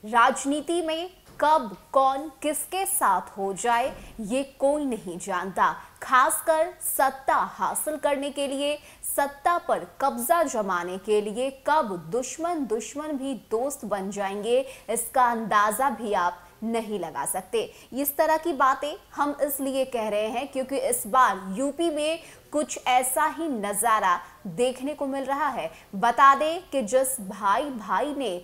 राजनीति में कब कौन किसके साथ हो जाए ये कोई नहीं जानता। खासकर सत्ता हासिल करने के लिए, सत्ता पर कब्जा जमाने के लिए कब दुश्मन भी दोस्त बन जाएंगे, इसका अंदाजा भी आप नहीं लगा सकते। इस तरह की बातें हम इसलिए कह रहे हैं क्योंकि इस बार यूपी में कुछ ऐसा ही नज़ारा देखने को मिल रहा है। बता दें कि जिस भाई ने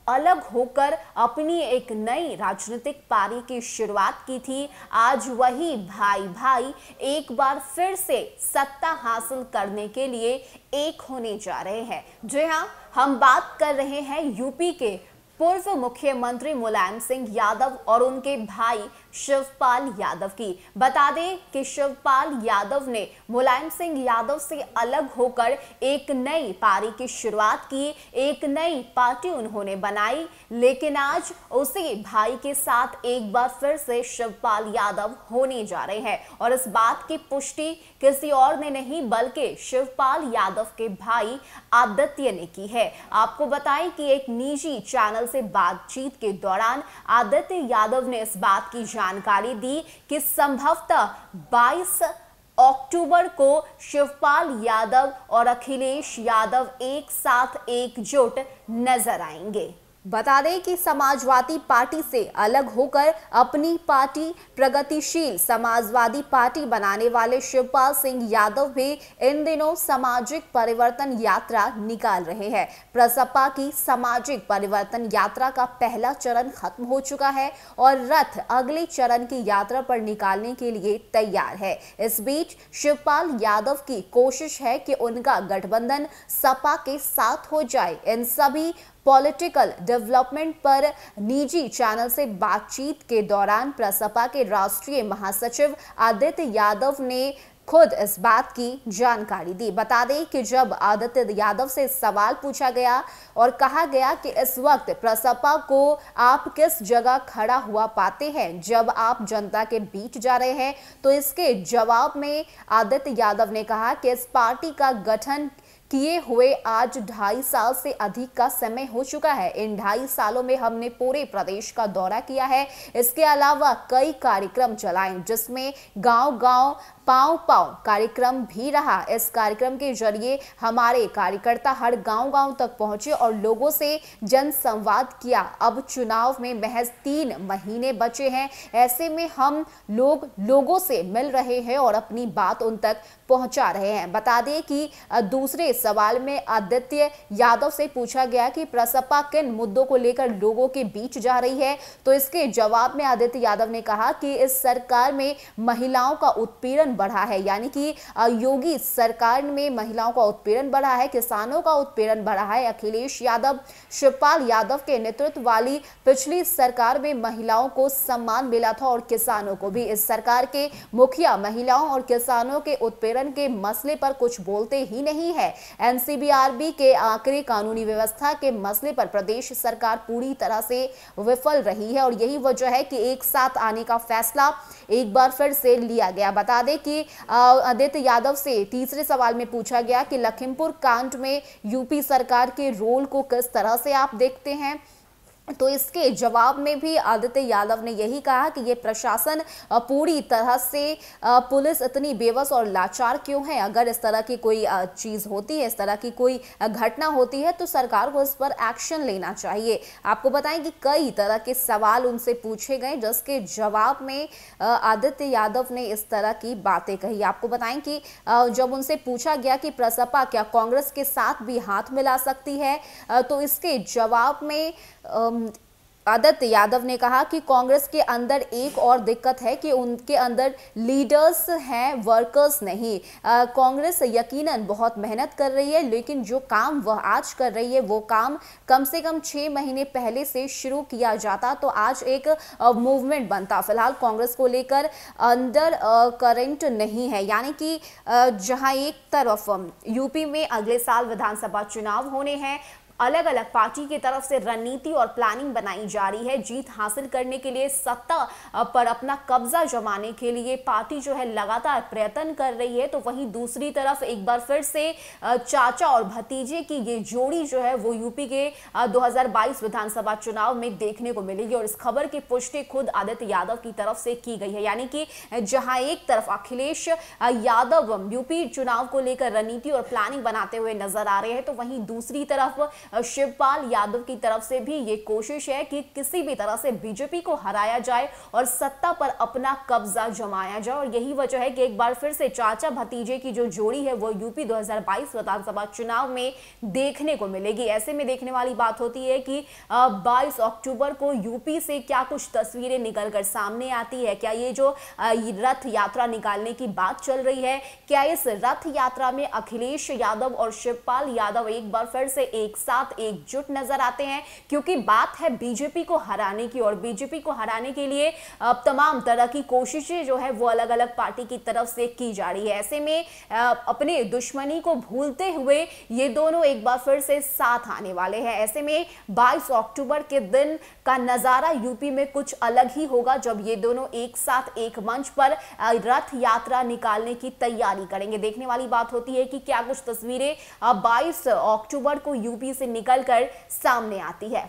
अलग होकर अपनी एक नई राजनीतिक पारी की शुरुआत की थी, आज वही भाई एक बार फिर से सत्ता हासिल करने के लिए एक होने जा रहे हैं। जी हाँ, हम बात कर रहे हैं यूपी के पूर्व मुख्यमंत्री मुलायम सिंह यादव और उनके भाई शिवपाल यादव की। बता दें कि शिवपाल यादव ने मुलायम सिंह यादव से अलग होकर एक नई पारी की शुरुआत की, एक नई पार्टी उन्होंने बनाई, लेकिन आज उसी भाई के साथ एक बार फिर से शिवपाल यादव होने जा रहे हैं। और इस बात की पुष्टि किसी और ने नहीं बल्कि शिवपाल यादव के भाई आदित्य ने की है। आपको बताएं कि एक निजी चैनल से बातचीत के दौरान आदित्य यादव ने इस बात की जानकारी दी कि संभवतः 22 अक्टूबर को शिवपाल यादव और अखिलेश यादव एक साथ एकजुट नजर आएंगे। बता दें कि समाजवादी पार्टी से अलग होकर अपनी पार्टी प्रगतिशील समाजवादी पार्टी बनाने वाले शिवपाल सिंह यादव भी इन दिनों सामाजिक परिवर्तन यात्रा निकाल रहे हैं। प्रसपा की सामाजिक परिवर्तन यात्रा का पहला चरण खत्म हो चुका है और रथ अगले चरण की यात्रा पर निकालने के लिए तैयार है। इस बीच शिवपाल यादव की कोशिश है कि उनका गठबंधन सपा के साथ हो जाए। इन सभी पॉलिटिकल डेवलपमेंट पर निजी चैनल से बातचीत के दौरान प्रसपा के राष्ट्रीय महासचिव आदित्य यादव ने खुद इस बात की जानकारी दी। बता दें कि जब आदित्य यादव से सवाल पूछा गया और कहा गया कि इस वक्त प्रसपा को आप किस जगह खड़ा हुआ पाते हैं जब आप जनता के बीच जा रहे हैं, तो इसके जवाब में आदित्य यादव ने कहा कि इस पार्टी का गठन किए हुए आज 2.5 साल से अधिक का समय हो चुका है। इन 2.5 सालों में हमने पूरे प्रदेश का दौरा किया है। इसके अलावा कई कार्यक्रम चलाए जिसमें गांव-गांव पांव-पांव कार्यक्रम भी रहा। इस कार्यक्रम के जरिए हमारे कार्यकर्ता हर गांव-गांव तक पहुंचे और लोगों से जनसंवाद किया। अब चुनाव में महज 3 महीने बचे हैं, ऐसे में हम लोगों से मिल रहे हैं और अपनी बात उन तक पहुंचा रहे हैं। बता दें कि दूसरे सवाल में आदित्य यादव से पूछा गया कि प्रसपा किन मुद्दों को लेकर लोगों के बीच जा रही है, तो इसके जवाब में आदित्य यादव ने कहा कि इस सरकार में महिलाओं का उत्पीड़न बढ़ा है, यानी कि योगी सरकार में महिलाओं का उत्पीड़न बढ़ा है, किसानों का उत्पीड़न बढ़ा है। अखिलेश यादव शिवपाल यादव के नेतृत्व वाली पिछली सरकार में महिलाओं को सम्मान मिला था और किसानों को भी। इस सरकार के मुखिया महिलाओं और किसानों के उत्पीड़न के मसले पर कुछ बोलते ही नहीं है। एनसीबीआरबी के आखिरी कानूनी व्यवस्था के मसले पर प्रदेश सरकार पूरी तरह से विफल रही है और यही वजह है कि एक साथ आने का फैसला एक बार फिर से लिया गया। बता दें कि आदित्य यादव से तीसरे सवाल में पूछा गया कि लखीमपुर कांड में यूपी सरकार के रोल को किस तरह से आप देखते हैं, तो इसके जवाब में भी आदित्य यादव ने यही कहा कि ये प्रशासन पूरी तरह से पुलिस इतनी बेबस और लाचार क्यों है। अगर इस तरह की कोई चीज़ होती है, इस तरह की कोई घटना होती है तो सरकार को इस पर एक्शन लेना चाहिए। आपको बताएं कि कई तरह के सवाल उनसे पूछे गए जिसके जवाब में आदित्य यादव ने इस तरह की बातें कही। आपको बताएं कि जब उनसे पूछा गया कि प्रसपा क्या कांग्रेस के साथ भी हाथ मिला सकती है, तो इसके जवाब में आदित्य यादव ने कहा कि कांग्रेस के अंदर एक और दिक्कत है कि उनके अंदर लीडर्स हैं, वर्कर्स नहीं। कांग्रेस यकीनन बहुत मेहनत कर रही है, लेकिन जो काम वह आज कर रही है वो काम कम से कम 6 महीने पहले से शुरू किया जाता तो आज एक मूवमेंट बनता। फिलहाल कांग्रेस को लेकर अंडर करंट नहीं है, यानी कि जहां एक तरफ यूपी में अगले साल विधानसभा चुनाव होने हैं, अलग अलग पार्टी की तरफ से रणनीति और प्लानिंग बनाई जा रही है। जीत हासिल करने के लिए, सत्ता पर अपना कब्जा जमाने के लिए पार्टी जो है लगातार प्रयत्न कर रही है। तो वहीं दूसरी तरफ एक बार फिर से चाचा और भतीजे की ये जोड़ी जो है वो यूपी के 2022 विधानसभा चुनाव में देखने को मिलेगी। और इस खबर की पुष्टि खुद आदित्य यादव की तरफ से की गई है। यानी कि जहां एक तरफ अखिलेश यादव यूपी चुनाव को लेकर रणनीति और प्लानिंग बनाते हुए नजर आ रहे हैं, तो वहीं दूसरी तरफ शिवपाल यादव की तरफ से भी ये कोशिश है कि किसी भी तरह से बीजेपी को हराया जाए और सत्ता पर अपना कब्जा जमाया जाए। और यही वजह है कि एक बार फिर से चाचा भतीजे की जो जोड़ी है वो यूपी 2022 विधानसभा चुनाव में देखने को मिलेगी। ऐसे में देखने वाली बात होती है कि 22 अक्टूबर को यूपी से क्या कुछ तस्वीरें निकलकर सामने आती है। क्या ये जो रथ यात्रा निकालने की बात चल रही है, क्या इस रथ यात्रा में अखिलेश यादव और शिवपाल यादव एक बार फिर से एक साथ एकजुट नजर आते हैं? क्योंकि बात है बीजेपी को हराने की, और बीजेपी को हराने के लिए तमाम तरह की कोशिशें जो है वो अलग अलग पार्टी की तरफ से की जा रही है। ऐसे में अपने दुश्मनी को भूलते हुए ये दोनों एक बार फिर से साथ आने वाले हैं। ऐसे में 22 अक्टूबर के दिन का नजारा यूपी में कुछ अलग ही होगा, जब ये दोनों एक साथ एक मंच पर रथ यात्रा निकालने की तैयारी करेंगे। देखने वाली बात होती है कि क्या कुछ तस्वीरें 22 अक्टूबर को यूपी से निकलकर सामने आती है।